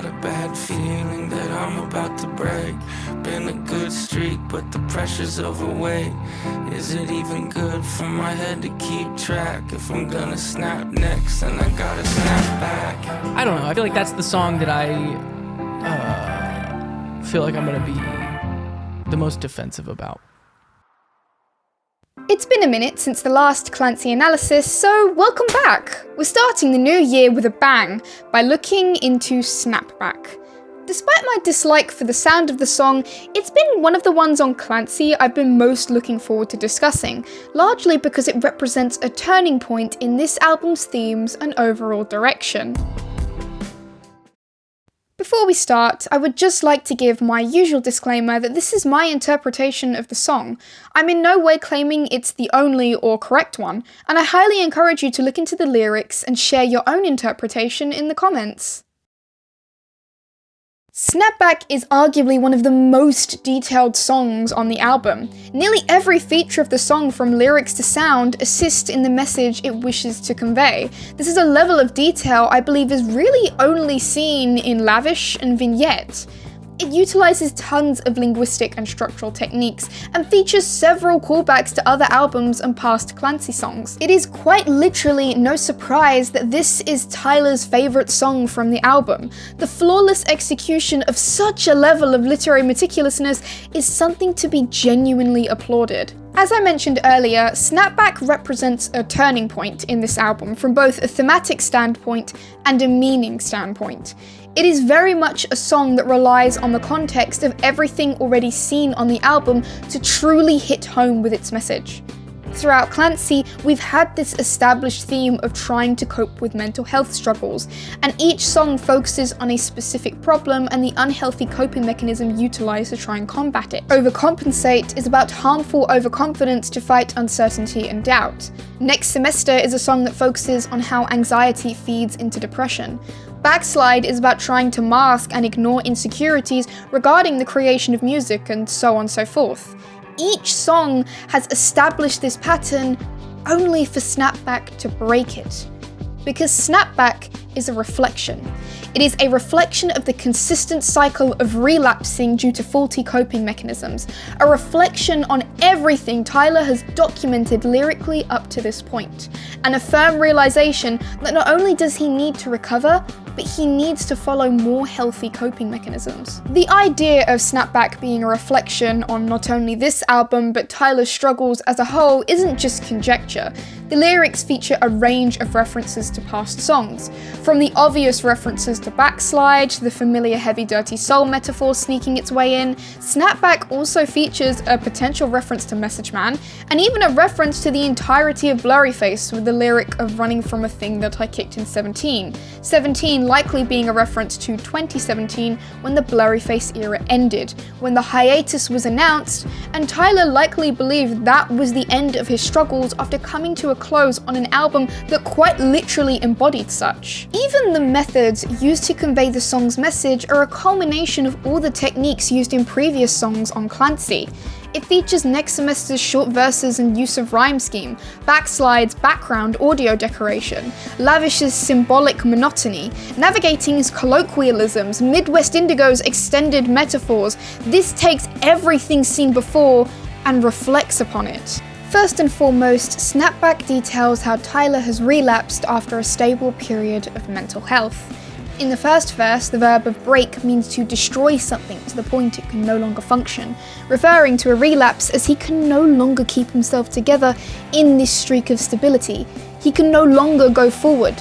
Got a bad feeling that I'm about to break. Been a good streak, but the pressure's overweight. Is it even good for my head to keep track? If I'm gonna snap next, then I gotta snap back. I don't know. I feel like that's the song that I feel like I'm gonna be the most defensive about. It's been a minute since the last Clancy analysis, so welcome back! We're starting the new year with a bang by looking into Snapback. Despite my dislike for the sound of the song, it's been one of the ones on Clancy I've been most looking forward to discussing, largely because it represents a turning point in this album's themes and overall direction. Before we start, I would just like to give my usual disclaimer that this is my interpretation of the song. I'm in no way claiming it's the only or correct one, and I highly encourage you to look into the lyrics and share your own interpretation in the comments. Snapback is arguably one of the most detailed songs on the album. Nearly every feature of the song, from lyrics to sound, assists in the message it wishes to convey. This is a level of detail I believe is really only seen in Lavish and Vignette. It utilises tons of linguistic and structural techniques, and features several callbacks to other albums and past Clancy songs. It is quite literally no surprise that this is Tyler's favourite song from the album. The flawless execution of such a level of literary meticulousness is something to be genuinely applauded. As I mentioned earlier, Snapback represents a turning point in this album from both a thematic standpoint and a meaning standpoint. It is very much a song that relies on the context of everything already seen on the album to truly hit home with its message. Throughout Clancy, we've had this established theme of trying to cope with mental health struggles, and each song focuses on a specific problem and the unhealthy coping mechanism utilised to try and combat it. Overcompensate is about harmful overconfidence to fight uncertainty and doubt. Next Semester is a song that focuses on how anxiety feeds into depression. Backslide is about trying to mask and ignore insecurities regarding the creation of music, and so on and so forth. Each song has established this pattern only for Snapback to break it. Because Snapback is a reflection. It is a reflection of the consistent cycle of relapsing due to faulty coping mechanisms, a reflection on everything Tyler has documented lyrically up to this point, and a firm realization that not only does he need to recover, but he needs to follow more healthy coping mechanisms. The idea of Snapback being a reflection on not only this album, but Tyler's struggles as a whole isn't just conjecture. The lyrics feature a range of references to past songs, from the obvious references to Backslide, to the familiar heavy dirty soul metaphor sneaking its way in. Snapback also features a potential reference to Message Man, and even a reference to the entirety of Blurryface with the lyric of running from a thing that I kicked in 17. 17 likely being a reference to 2017 when the Blurryface era ended, when the hiatus was announced, and Tyler likely believed that was the end of his struggles after coming to a close on an album that quite literally embodied such. Even the methods used to convey the song's message are a culmination of all the techniques used in previous songs on Clancy. It features Next Semester's short verses and use of rhyme scheme, Backslide's background audio decoration, Lavish's symbolic monotony, Navigating's colloquialisms, Midwest Indigo's extended metaphors. This takes everything seen before and reflects upon it. First and foremost, Snapback details how Tyler has relapsed after a stable period of mental health. In the first verse, the verb of break means to destroy something to the point it can no longer function, referring to a relapse as he can no longer keep himself together in this streak of stability. He can no longer go forward.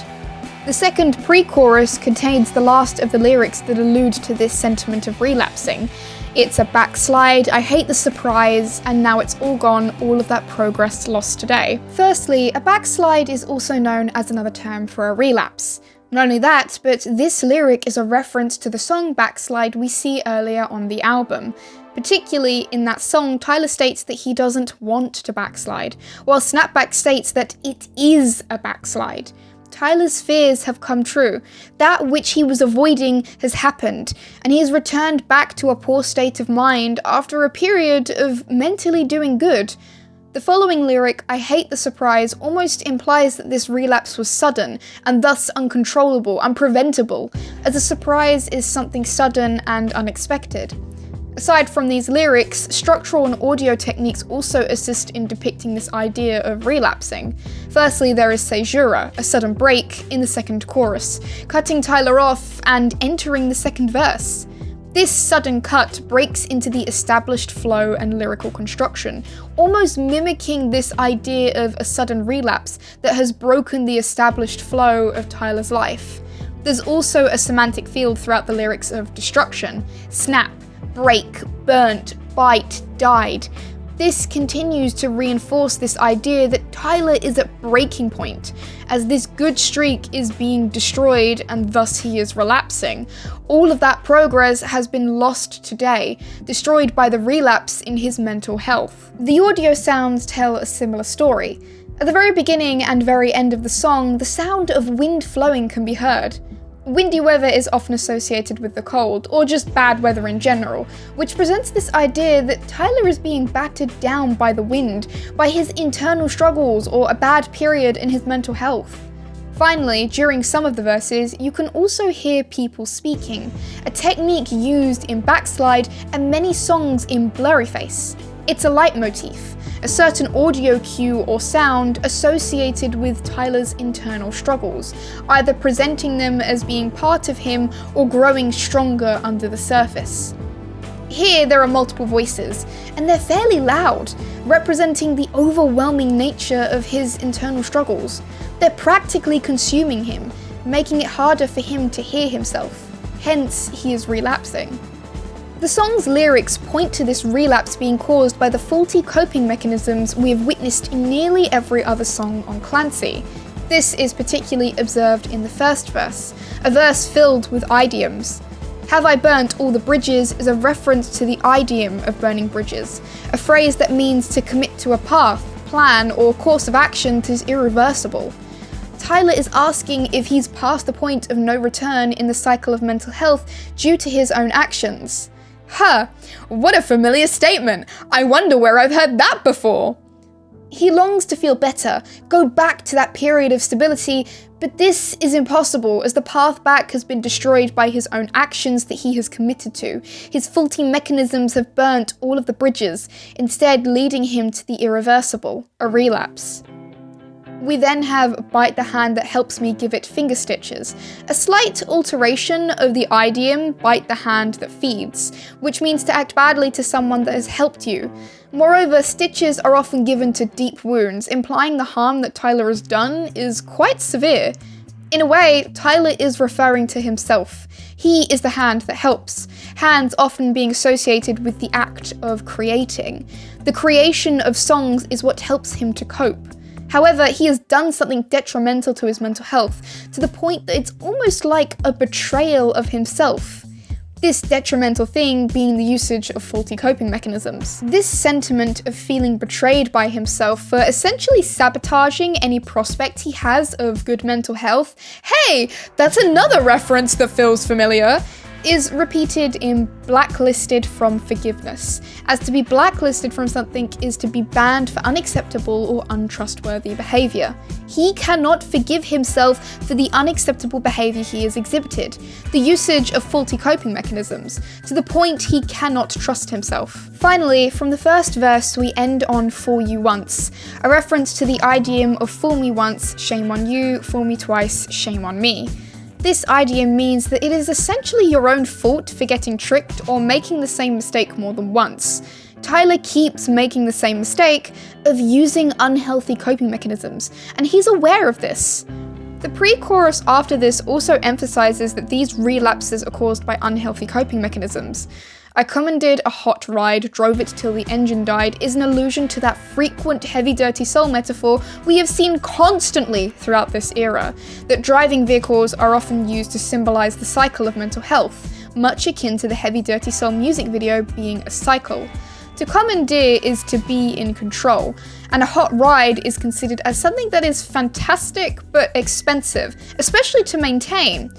The second pre-chorus contains the last of the lyrics that allude to this sentiment of relapsing. It's a backslide, I hate the surprise, and now it's all gone, all of that progress lost today. Firstly, a backslide is also known as another term for a relapse. Not only that, but this lyric is a reference to the song Backslide we see earlier on the album. Particularly in that song, Tyler states that he doesn't want to backslide, while Snapback states that it is a backslide. Tyler's fears have come true. That which he was avoiding has happened, and he has returned back to a poor state of mind after a period of mentally doing good. The following lyric, "I hate the surprise," almost implies that this relapse was sudden, and thus uncontrollable, unpreventable, as a surprise is something sudden and unexpected. Aside from these lyrics, structural and audio techniques also assist in depicting this idea of relapsing. Firstly, there is caesura, a sudden break, in the second chorus, cutting Tyler off and entering the second verse. This sudden cut breaks into the established flow and lyrical construction, almost mimicking this idea of a sudden relapse that has broken the established flow of Tyler's life. There's also a semantic field throughout the lyrics of destruction, snap, break, burnt, bite, died. This continues to reinforce this idea that Tyler is at breaking point, as this good streak is being destroyed and thus he is relapsing. All of that progress has been lost today, destroyed by the relapse in his mental health. The audio sounds tell a similar story. At the very beginning and very end of the song, the sound of wind flowing can be heard. Windy weather is often associated with the cold, or just bad weather in general, which presents this idea that Tyler is being battered down by the wind, by his internal struggles, or a bad period in his mental health. Finally, during some of the verses, you can also hear people speaking, a technique used in Backslide and many songs in Blurryface. It's a leitmotif, a certain audio cue or sound associated with Tyler's internal struggles, either presenting them as being part of him or growing stronger under the surface. Here there are multiple voices, and they're fairly loud, representing the overwhelming nature of his internal struggles. They're practically consuming him, making it harder for him to hear himself. Hence, he is relapsing. The song's lyrics point to this relapse being caused by the faulty coping mechanisms we have witnessed in nearly every other song on Clancy. This is particularly observed in the first verse, a verse filled with idioms. "Have I burnt all the bridges" is a reference to the idiom of burning bridges, a phrase that means to commit to a path, plan, or course of action that is irreversible. Tyler is asking if he's past the point of no return in the cycle of mental health due to his own actions. Huh, what a familiar statement. I wonder where I've heard that before. He longs to feel better, go back to that period of stability, but this is impossible as the path back has been destroyed by his own actions that he has committed to. His faulty mechanisms have burnt all of the bridges, instead leading him to the irreversible, a relapse. We then have "bite the hand that helps me give it finger stitches," a slight alteration of the idiom "bite the hand that feeds," which means to act badly to someone that has helped you. Moreover, stitches are often given to deep wounds, implying the harm that Tyler has done is quite severe. In a way, Tyler is referring to himself. He is the hand that helps, hands often being associated with the act of creating. The creation of songs is what helps him to cope. However, he has done something detrimental to his mental health, to the point that it's almost like a betrayal of himself. This detrimental thing being the usage of faulty coping mechanisms. This sentiment of feeling betrayed by himself for essentially sabotaging any prospect he has of good mental health, hey, that's another reference that feels familiar, is repeated in "blacklisted from forgiveness," as to be blacklisted from something is to be banned for unacceptable or untrustworthy behaviour. He cannot forgive himself for the unacceptable behaviour he has exhibited, the usage of faulty coping mechanisms, to the point he cannot trust himself. Finally, from the first verse we end on "fool you once," a reference to the idiom of "fool me once, shame on you, fool me twice, shame on me." This idiom means that it is essentially your own fault for getting tricked or making the same mistake more than once. Tyler keeps making the same mistake of using unhealthy coping mechanisms, and he's aware of this. The pre-chorus after this also emphasizes that these relapses are caused by unhealthy coping mechanisms. "I commandeered a hot ride, drove it till the engine died" is an allusion to that frequent heavy dirty soul metaphor we have seen constantly throughout this era, that driving vehicles are often used to symbolize the cycle of mental health, much akin to the heavy dirty soul music video being a cycle. To commandeer is to be in control, and a hot ride is considered as something that is fantastic but expensive, especially to maintain.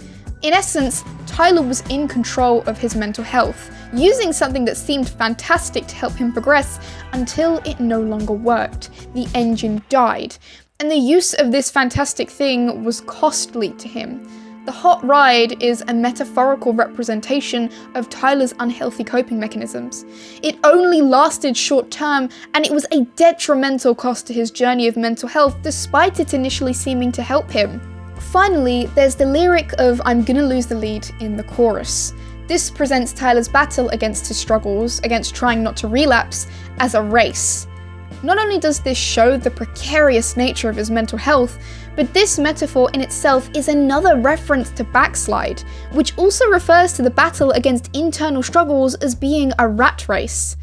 In essence, Tyler was in control of his mental health, using something that seemed fantastic to help him progress until it no longer worked. The engine died, and the use of this fantastic thing was costly to him. The hot ride is a metaphorical representation of Tyler's unhealthy coping mechanisms. It only lasted short term, and it was a detrimental cost to his journey of mental health despite it initially seeming to help him. Finally, there's the lyric of "I'm gonna lose the lead" in the chorus. This presents Tyler's battle against his struggles, against trying not to relapse, as a race. Not only does this show the precarious nature of his mental health, but this metaphor in itself is another reference to Backslide, which also refers to the battle against internal struggles as being a rat race.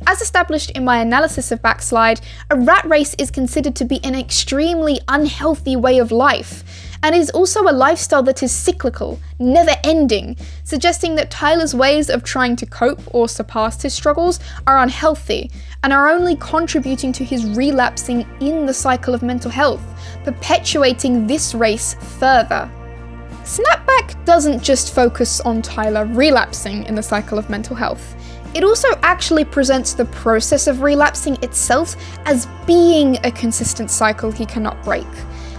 As established in my analysis of Backslide, a rat race is considered to be an extremely unhealthy way of life, and is also a lifestyle that is cyclical, never-ending, suggesting that Tyler's ways of trying to cope or surpass his struggles are unhealthy, and are only contributing to his relapsing in the cycle of mental health, perpetuating this race further. Snapback doesn't just focus on Tyler relapsing in the cycle of mental health. It also actually presents the process of relapsing itself as being a consistent cycle he cannot break.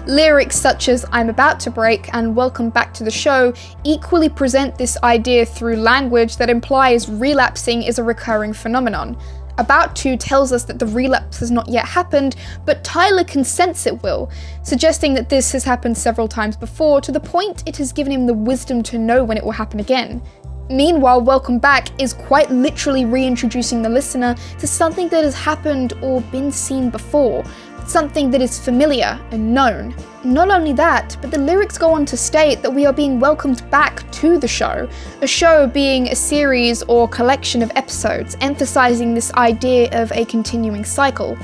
Lyrics such as "I'm about to break" and "Welcome back to the show" equally present this idea through language that implies relapsing is a recurring phenomenon. About to tells us that the relapse has not yet happened, but Tyler can sense it will, suggesting that this has happened several times before, to the point it has given him the wisdom to know when it will happen again. Meanwhile, "Welcome back" is quite literally reintroducing the listener to something that has happened or been seen before, something that is familiar and known. Not only that, but the lyrics go on to state that we are being welcomed back to the show, a show being a series or collection of episodes, emphasizing this idea of a continuing cycle.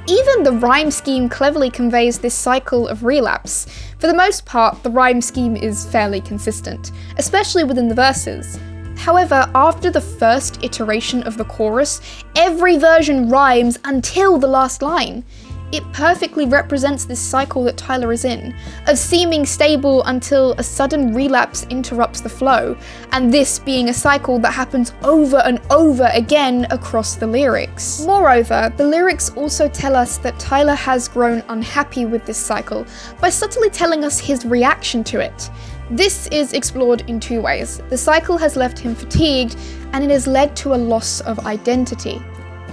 Even the rhyme scheme cleverly conveys this cycle of relapse. For the most part, the rhyme scheme is fairly consistent, especially within the verses. However, after the first iteration of the chorus, every version rhymes until the last line. It perfectly represents this cycle that Tyler is in, of seeming stable until a sudden relapse interrupts the flow, and this being a cycle that happens over and over again across the lyrics. Moreover, the lyrics also tell us that Tyler has grown unhappy with this cycle by subtly telling us his reaction to it. This is explored in two ways. The cycle has left him fatigued, and it has led to a loss of identity.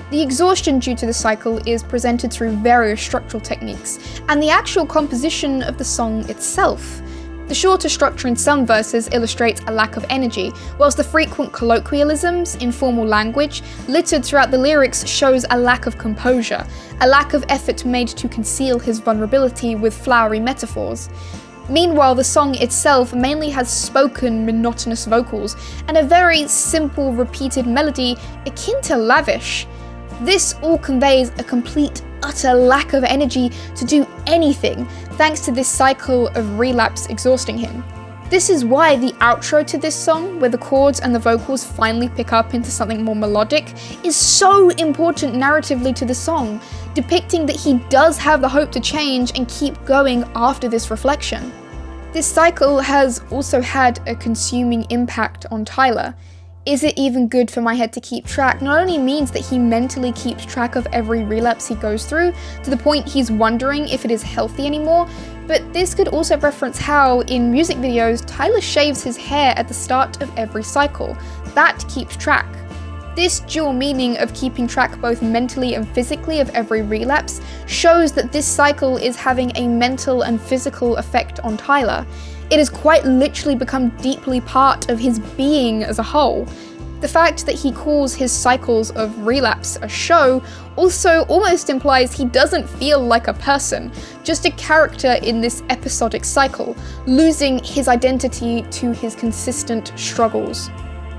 The exhaustion due to the cycle is presented through various structural techniques, and the actual composition of the song itself. The shorter structure in some verses illustrates a lack of energy, whilst the frequent colloquialisms, informal language, littered throughout the lyrics shows a lack of composure, a lack of effort made to conceal his vulnerability with flowery metaphors. Meanwhile, the song itself mainly has spoken, monotonous vocals, and a very simple, repeated melody akin to lavish. This all conveys a complete, utter lack of energy to do anything, thanks to this cycle of relapse exhausting him. This is why the outro to this song, where the chords and the vocals finally pick up into something more melodic, is so important narratively to the song, depicting that he does have the hope to change and keep going after this reflection. This cycle has also had a consuming impact on Tyler. "Is it even good for my head to keep track?" not only means that he mentally keeps track of every relapse he goes through, to the point he's wondering if it is healthy anymore, but this could also reference how, in music videos, Tyler shaves his hair at the start of every cycle. That keeps track. This dual meaning of keeping track both mentally and physically of every relapse shows that this cycle is having a mental and physical effect on Tyler. It has quite literally become deeply part of his being as a whole. The fact that he calls his cycles of relapse a show also almost implies he doesn't feel like a person, just a character in this episodic cycle, losing his identity to his consistent struggles.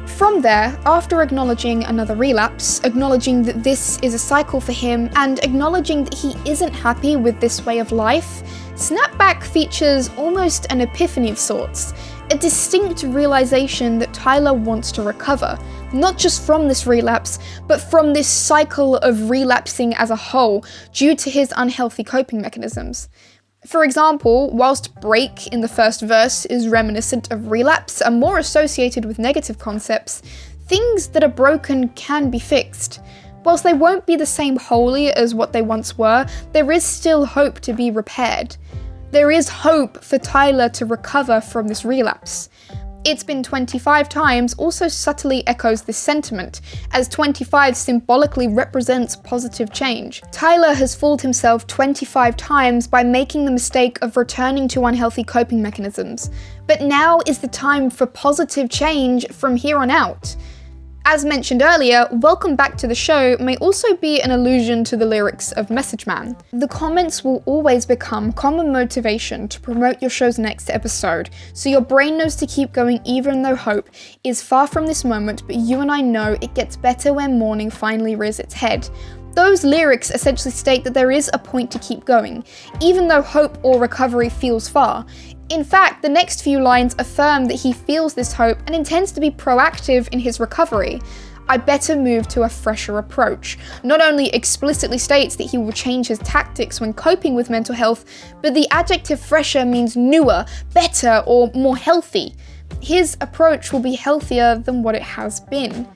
From there, after acknowledging another relapse, acknowledging that this is a cycle for him, and acknowledging that he isn't happy with this way of life, Snapback features almost an epiphany of sorts, a distinct realization that Tyler wants to recover, not just from this relapse, but from this cycle of relapsing as a whole due to his unhealthy coping mechanisms. For example, whilst break in the first verse is reminiscent of relapse and more associated with negative concepts, things that are broken can be fixed. Whilst they won't be the same wholly as what they once were, there is still hope to be repaired. There is hope for Tyler to recover from this relapse. It's been 25 times also subtly echoes this sentiment, as 25 symbolically represents positive change. Tyler has fooled himself 25 times by making the mistake of returning to unhealthy coping mechanisms. But now is the time for positive change from here on out. As mentioned earlier, welcome back to the show may also be an allusion to the lyrics of Message Man. The comments will always become common motivation to promote your show's next episode, so your brain knows to keep going even though hope is far from this moment, but you and I know it gets better when morning finally rears its head. Those lyrics essentially state that there is a point to keep going, even though hope or recovery feels far. In fact, the next few lines affirm that he feels this hope and intends to be proactive in his recovery. I better move to a fresher approach. Not only explicitly states that he will change his tactics when coping with mental health, but the adjective fresher means newer, better, or more healthy. His approach will be healthier than what it has been.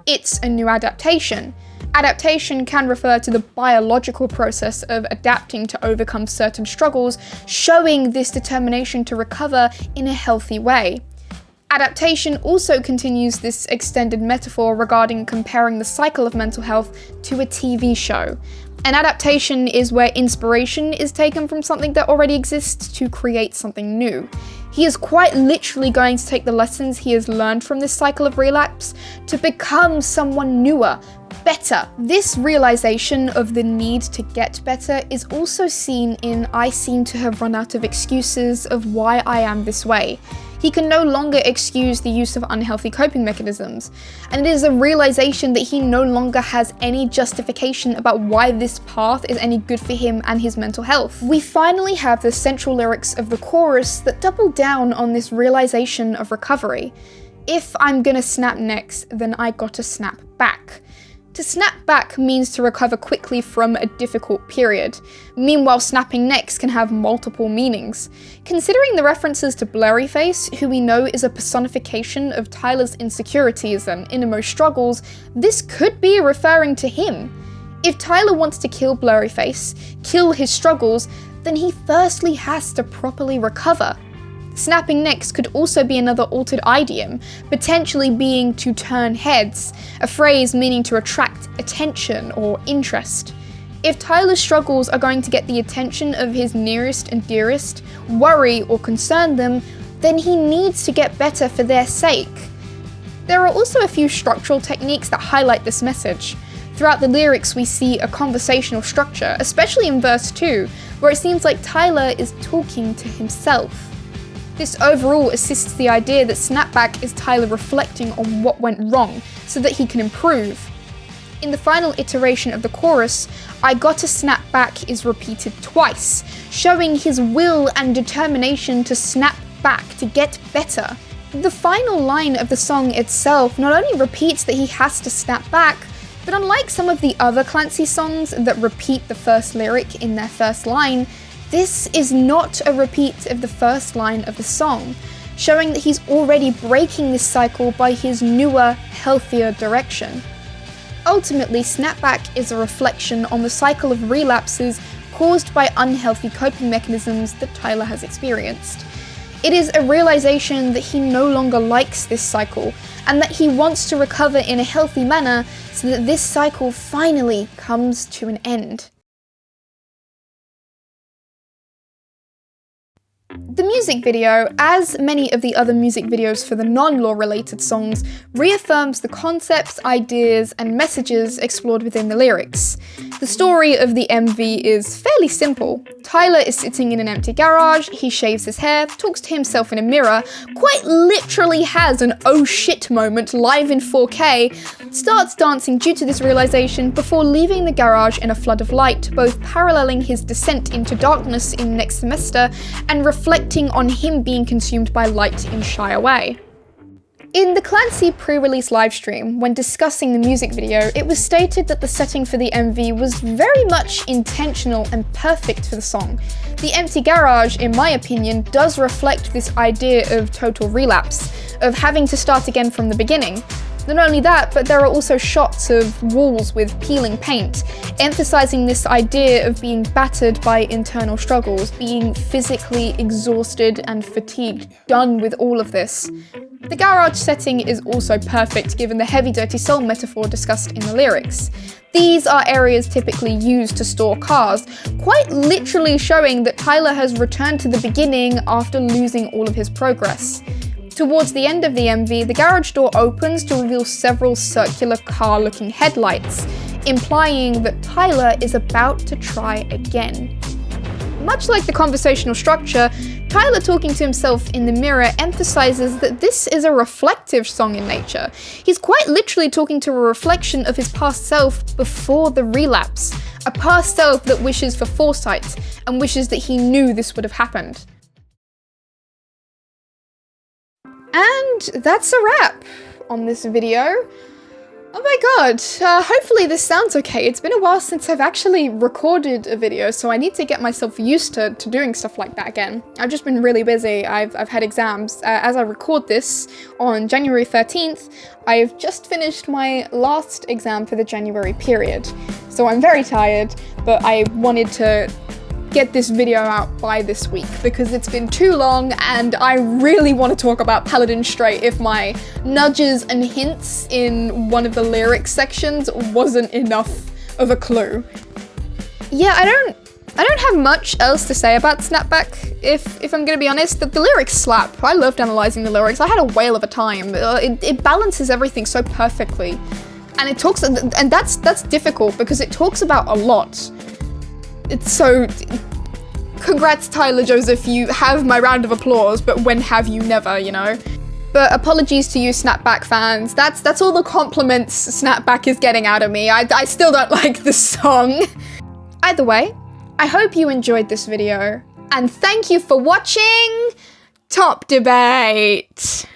It's a new adaptation. Adaptation can refer to the biological process of adapting to overcome certain struggles, showing this determination to recover in a healthy way. Adaptation also continues this extended metaphor regarding comparing the cycle of mental health to a TV show. An adaptation is where inspiration is taken from something that already exists to create something new. He is quite literally going to take the lessons he has learned from this cycle of relapse to become someone newer, better. This realization of the need to get better is also seen in I seem to have run out of excuses of why I am this way. He can no longer excuse the use of unhealthy coping mechanisms, and it is a realization that he no longer has any justification about why this path is any good for him and his mental health. We finally have the central lyrics of the chorus that double down on this realization of recovery. If I'm gonna snap next, then I gotta snap back. To snap back means to recover quickly from a difficult period. Meanwhile, snapping next can have multiple meanings. Considering the references to Blurryface, who we know is a personification of Tyler's insecurities and innermost struggles, this could be referring to him. If Tyler wants to kill Blurryface, kill his struggles, then he firstly has to properly recover. Snapping next could also be another altered idiom, potentially being to turn heads, a phrase meaning to attract attention or interest. If Tyler's struggles are going to get the attention of his nearest and dearest, worry or concern them, then he needs to get better for their sake. There are also a few structural techniques that highlight this message. Throughout the lyrics we see a conversational structure, especially in verse 2, where it seems like Tyler is talking to himself. This overall assists the idea that snapback is Tyler reflecting on what went wrong so that he can improve. In the final iteration of the chorus, I gotta snap back is repeated twice, showing his will and determination to snap back to get better. The final line of the song itself not only repeats that he has to snap back, but unlike some of the other Clancy songs that repeat the first lyric in their first line, this is not a repeat of the first line of the song, showing that he's already breaking this cycle by his newer, healthier direction. Ultimately, snapback is a reflection on the cycle of relapses caused by unhealthy coping mechanisms that Tyler has experienced. It is a realization that he no longer likes this cycle, and that he wants to recover in a healthy manner so that this cycle finally comes to an end. The music video, as many of the other music videos for the non-law related songs, reaffirms the concepts, ideas, and messages explored within the lyrics. The story of the MV is fairly simple. Tyler is sitting in an empty garage, he shaves his hair, talks to himself in a mirror, quite literally has an oh shit moment live in 4K, starts dancing due to this realization before leaving the garage in a flood of light, both paralleling his descent into darkness in next semester and reflecting on him being consumed by light in Shy Away. In the Clancy pre-release livestream, when discussing the music video, it was stated that the setting for the MV was very much intentional and perfect for the song. The empty garage, in my opinion, does reflect this idea of total relapse, of having to start again from the beginning. Not only that, but there are also shots of walls with peeling paint, emphasizing this idea of being battered by internal struggles, being physically exhausted and fatigued, done with all of this. The garage setting is also perfect given the heavy dirty soul metaphor discussed in the lyrics. These are areas typically used to store cars, quite literally showing that Tyler has returned to the beginning after losing all of his progress. Towards the end of the MV, the garage door opens to reveal several circular car-looking headlights, implying that Tyler is about to try again. Much like the conversational structure, Tyler talking to himself in the mirror emphasizes that this is a reflective song in nature. He's quite literally talking to a reflection of his past self before the relapse, a past self that wishes for foresight and wishes that he knew this would have happened. And that's a wrap on this video. Oh my god, hopefully this sounds okay. It's been a while since I've actually recorded a video, so I need to get myself used to doing stuff like that again. I've just been really busy. I've had exams. As I record this on January 13th, I've just finished my last exam for the January period. So I'm very tired, but I wanted to get this video out by this week because it's been too long and I really want to talk about Paladin straight if my nudges and hints in one of the lyrics sections wasn't enough of a clue. Yeah, I don't have much else to say about Snapback, if I'm gonna be honest. The lyrics slap. I loved analysing the lyrics. I had a whale of a time. It balances everything so perfectly. And it talks, and that's difficult because it talks about a lot. It's so... Congrats, Tyler Joseph, you have my round of applause, but when have you never, you know? But apologies to you Snapback fans, that's all the compliments Snapback is getting out of me. I still don't like the song. Either way, I hope you enjoyed this video, and thank you for watching Top Debate!